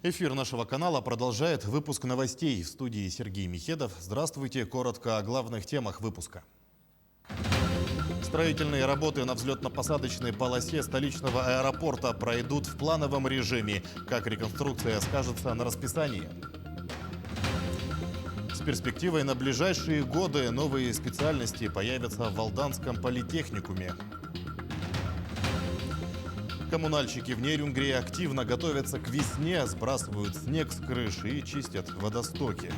Эфир нашего канала продолжает выпуск новостей. В студии Сергей Михедов. Здравствуйте. Коротко о главных темах выпуска. Строительные работы на взлетно-посадочной полосе столичного аэропорта пройдут в плановом режиме. Как реконструкция скажется на расписании? С перспективой на ближайшие годы новые специальности появятся в Алданском политехникуме. Коммунальщики в Нерюнгри активно готовятся к весне, сбрасывают снег с крыш и чистят водостоки.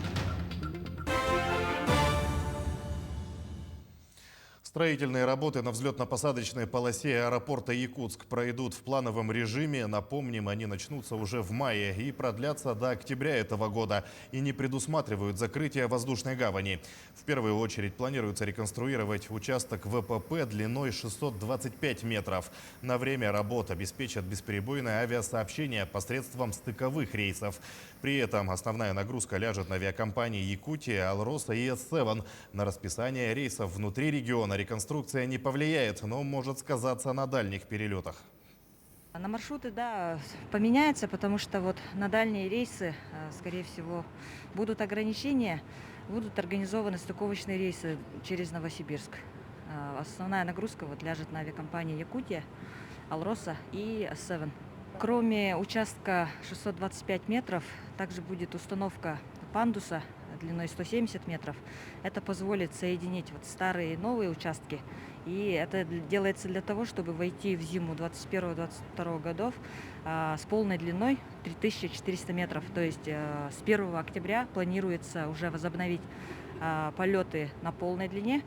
Строительные работы на взлетно-посадочной полосе аэропорта Якутск пройдут в плановом режиме. Напомним, они начнутся уже в мае и продлятся до октября этого года и не предусматривают закрытие воздушной гавани. В первую очередь планируется реконструировать участок ВПП длиной 625 метров. На время работ обеспечат бесперебойное авиасообщение посредством стыковых рейсов. При этом основная нагрузка ляжет на авиакомпании «Якутия», «Алроса» и «С7». На расписание рейсов внутри региона реконструкция не повлияет, но может сказаться на дальних перелетах. На маршруты, да, поменяется, потому что вот на дальние рейсы, скорее всего, будут ограничения, будут организованы стыковочные рейсы через Новосибирск. Основная нагрузка вот ляжет на авиакомпании «Якутия», «Алроса» и «С7». Кроме участка 625 метров, также будет установка пандуса длиной 170 метров. Это позволит соединить вот старые и новые участки. И это делается для того, чтобы войти в зиму 2021-2022 годов с полной длиной 3400 метров. То есть с 1 октября планируется уже возобновить полеты на полной длине.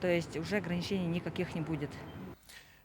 То есть уже ограничений никаких не будет.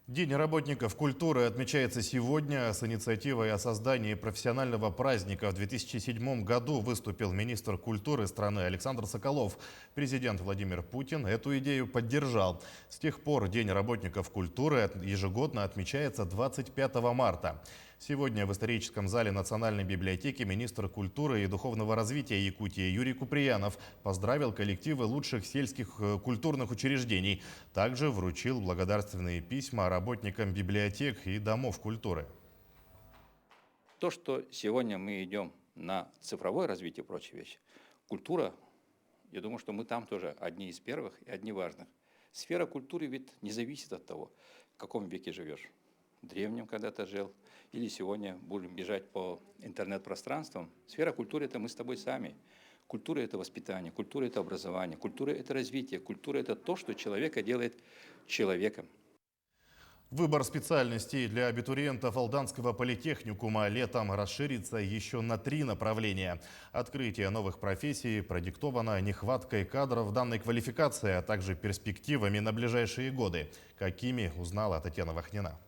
День работников культуры отмечается сегодня. С инициативой о создании профессионального праздника в 2007 году выступил министр культуры страны Александр Соколов. Президент Владимир Путин эту идею поддержал. С тех пор День работников культуры ежегодно отмечается 25 марта. Сегодня в историческом зале Национальной библиотеки министр культуры и духовного развития Якутии Юрий Куприянов поздравил коллективы лучших сельских культурных учреждений. Также вручил благодарственные письма работникам библиотек и домов культуры. То, что сегодня мы идем на цифровое развитие и прочие вещи, культура, я думаю, что мы там тоже одни из первых и одни важных. Сфера культуры ведь не зависит от того, в каком веке живешь. Древнем когда-то жил, или сегодня будем бежать по интернет-пространствам. Сфера культуры – это мы с тобой сами. Культура – это воспитание, культура – это образование, культура – это развитие, культура – это то, что человека делает человеком. Выбор специальностей для абитуриентов Алданского политехникума летом расширится еще на 3 направления. Открытие новых профессий продиктовано нехваткой кадров данной квалификации, а также перспективами на ближайшие годы. Какими, узнала Татьяна Вахнина.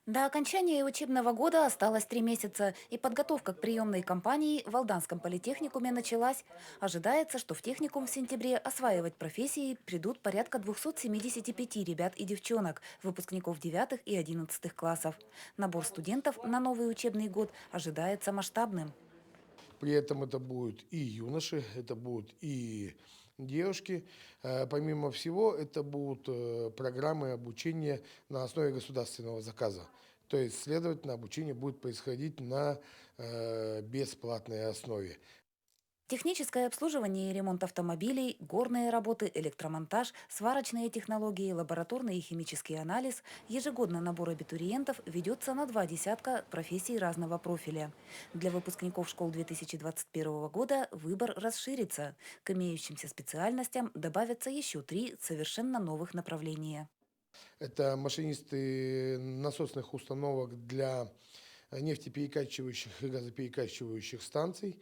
До окончания учебного года осталось 3 месяца, и подготовка к приемной кампании в Алданском политехникуме началась. Ожидается, что в техникум в сентябре осваивать профессии придут порядка 275 ребят и девчонок, выпускников 9 и 11 классов. Набор студентов на новый учебный год ожидается масштабным. При этом это будут и юноши, это будут и девушки. Помимо всего, это будут программы обучения на основе государственного заказа. То есть, следовательно, обучение будет происходить на бесплатной основе. Техническое обслуживание и ремонт автомобилей, горные работы, электромонтаж, сварочные технологии, лабораторный и химический анализ. Ежегодно набор абитуриентов ведется на 2 десятка профессий разного профиля. Для выпускников школ 2021 года выбор расширится. К имеющимся специальностям добавятся еще 3 совершенно новых направления. Это машинисты насосных установок для нефтеперекачивающих и газоперекачивающих станций.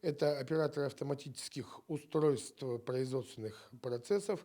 Это операторы автоматических устройств производственных процессов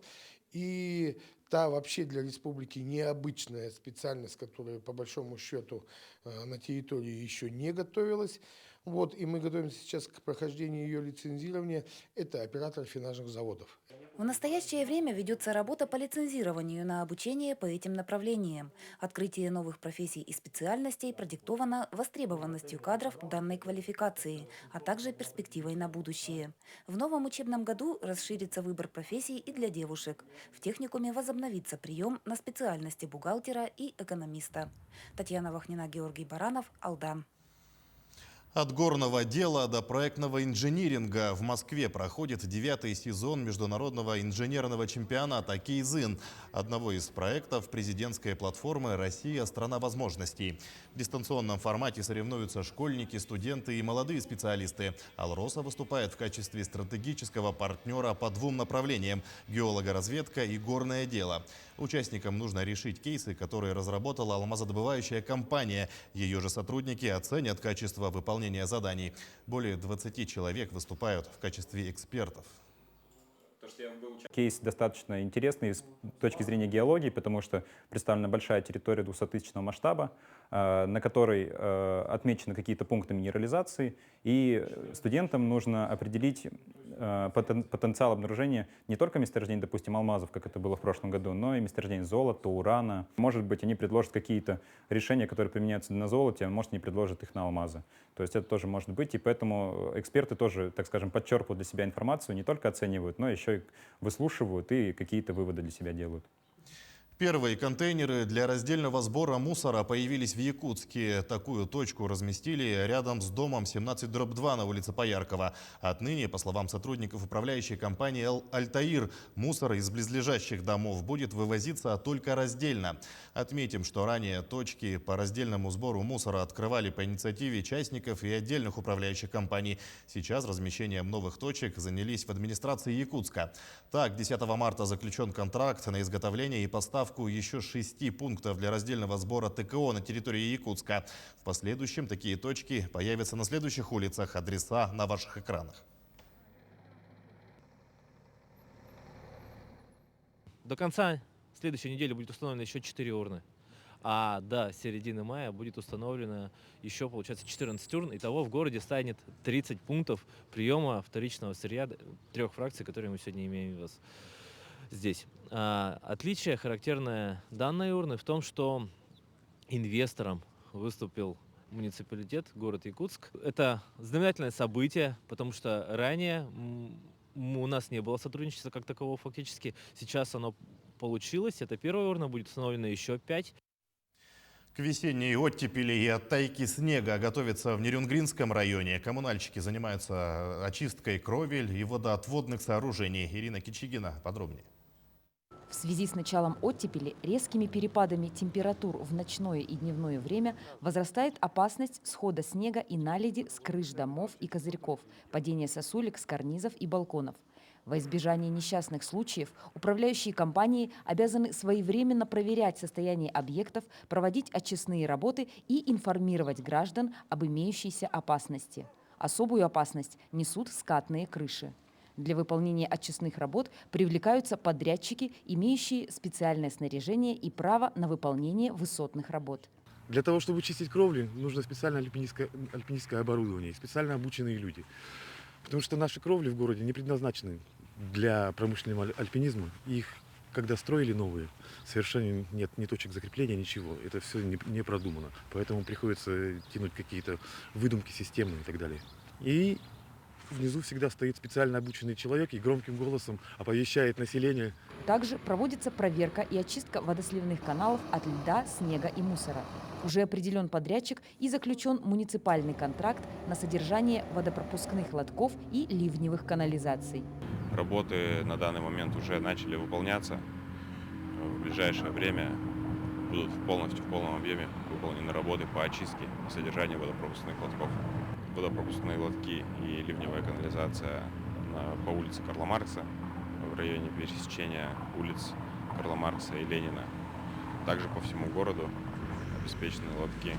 и та вообще для республики необычная специальность, которая по большому счету на территории еще не готовилась. Вот, и мы готовимся сейчас к прохождению ее лицензирования. Это оператор финажных заводов. В настоящее время ведется работа по лицензированию на обучение по этим направлениям. Открытие новых профессий и специальностей продиктовано востребованностью кадров данной квалификации, а также перспективой на будущее. В новом учебном году расширится выбор профессий и для девушек. В техникуме возобновится прием на специальности бухгалтера и экономиста. Татьяна Вахнина, Георгий Баранов, Алдан. От горного дела до проектного инжиниринга в Москве проходит 9-й сезон международного инженерного чемпионата «Кейзин», одного из проектов президентской платформы «Россия – страна возможностей». В дистанционном формате соревнуются школьники, студенты и молодые специалисты. «Алроса» выступает в качестве стратегического партнера по двум направлениям – геологоразведка и горное дело. Участникам нужно решить кейсы, которые разработала алмазодобывающая компания. Ее же сотрудники оценят качество выполнения заданий. Более 20 человек выступают в качестве экспертов. Кейс достаточно интересный с точки зрения геологии, потому что представлена большая территория 200-тысячного масштаба, на которой отмечены какие-то пункты минерализации, и студентам нужно определить потенциал обнаружения не только месторождений, допустим, алмазов, как это было в прошлом году, но и месторождений золота, урана. Может быть, они предложат какие-то решения, которые применяются на золоте, а может, не предложат их на алмазы. То есть это тоже может быть, и поэтому эксперты тоже, так скажем, подчерпывают для себя информацию, не только оценивают, но еще и выслушивают и какие-то выводы для себя делают. Первые контейнеры для раздельного сбора мусора появились в Якутске. Такую точку разместили рядом с домом 17/2 на улице Пояркова. Отныне, по словам сотрудников управляющей компании «Альтаир», мусор из близлежащих домов будет вывозиться только раздельно. Отметим, что ранее точки по раздельному сбору мусора открывали по инициативе частников и отдельных управляющих компаний. Сейчас размещением новых точек занялись в администрации Якутска. Так, 10 марта заключен контракт на изготовление и поставку еще 6 пунктов для раздельного сбора ТКО на территории Якутска. В последующем такие точки появятся на следующих улицах. Адреса на ваших экранах. До конца следующей недели будет установлено еще 4 урны. А до середины мая будет установлено еще, получается, 14 урн. Итого в городе станет 30 пунктов приема вторичного сырья 3 фракций, которые мы сегодня имеем у вас здесь. Отличие, характерное данной урны, в том, что инвестором выступил муниципалитет, город Якутск. Это знаменательное событие, потому что ранее у нас не было сотрудничества как такового фактически. Сейчас оно получилось. Это первая урна, будет установлено еще 5. К весенней оттепели и оттайке снега готовятся в Нерюнгринском районе. Коммунальщики занимаются очисткой кровель и водоотводных сооружений. Ирина Кичигина подробнее. В связи с началом оттепели, резкими перепадами температур в ночное и дневное время возрастает опасность схода снега и наледи с крыш домов и козырьков, падения сосулек с карнизов и балконов. Во избежание несчастных случаев управляющие компании обязаны своевременно проверять состояние объектов, проводить очистные работы и информировать граждан об имеющейся опасности. Особую опасность несут скатные крыши. Для выполнения очистных работ привлекаются подрядчики, имеющие специальное снаряжение и право на выполнение высотных работ. Для того, чтобы чистить кровли, нужно специальное альпинистское оборудование и специально обученные люди. Потому что наши кровли в городе не предназначены для промышленного альпинизма. Их, когда строили новые, совершенно нет ни точек закрепления, ничего. Это все не продумано. Поэтому приходится тянуть какие-то выдумки, системы и так далее. И внизу всегда стоит специально обученный человек и громким голосом оповещает население. Также проводится проверка и очистка водосливных каналов от льда, снега и мусора. Уже определен подрядчик и заключен муниципальный контракт на содержание водопропускных лотков и ливневых канализаций. Работы на данный момент уже начали выполняться. В ближайшее время будут в полном объеме выполнены работы по очистке и содержанию водопропускных лотков. Водопропускные лотки и ливневая канализация по улице Карла Маркса в районе пересечения улиц Карла Маркса и Ленина. Также по всему городу обеспечены лотки,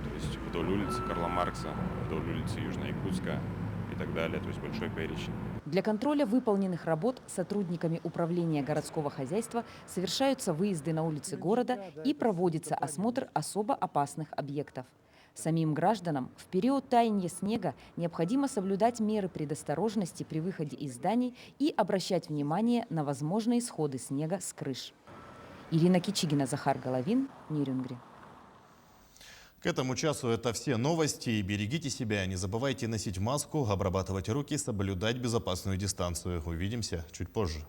то есть вдоль улицы Карла Маркса, вдоль улицы Южно-Якутска и так далее, то есть большой перечень. Для контроля выполненных работ сотрудниками управления городского хозяйства совершаются выезды на улицы города и проводится осмотр особо опасных объектов. Самим гражданам в период таяния снега необходимо соблюдать меры предосторожности при выходе из зданий и обращать внимание на возможные сходы снега с крыш. Ирина Кичигина, Захар Головин, Нерюнгри. К этому часу это все новости. Берегите себя, не забывайте носить маску, обрабатывать руки, соблюдать безопасную дистанцию. Увидимся чуть позже.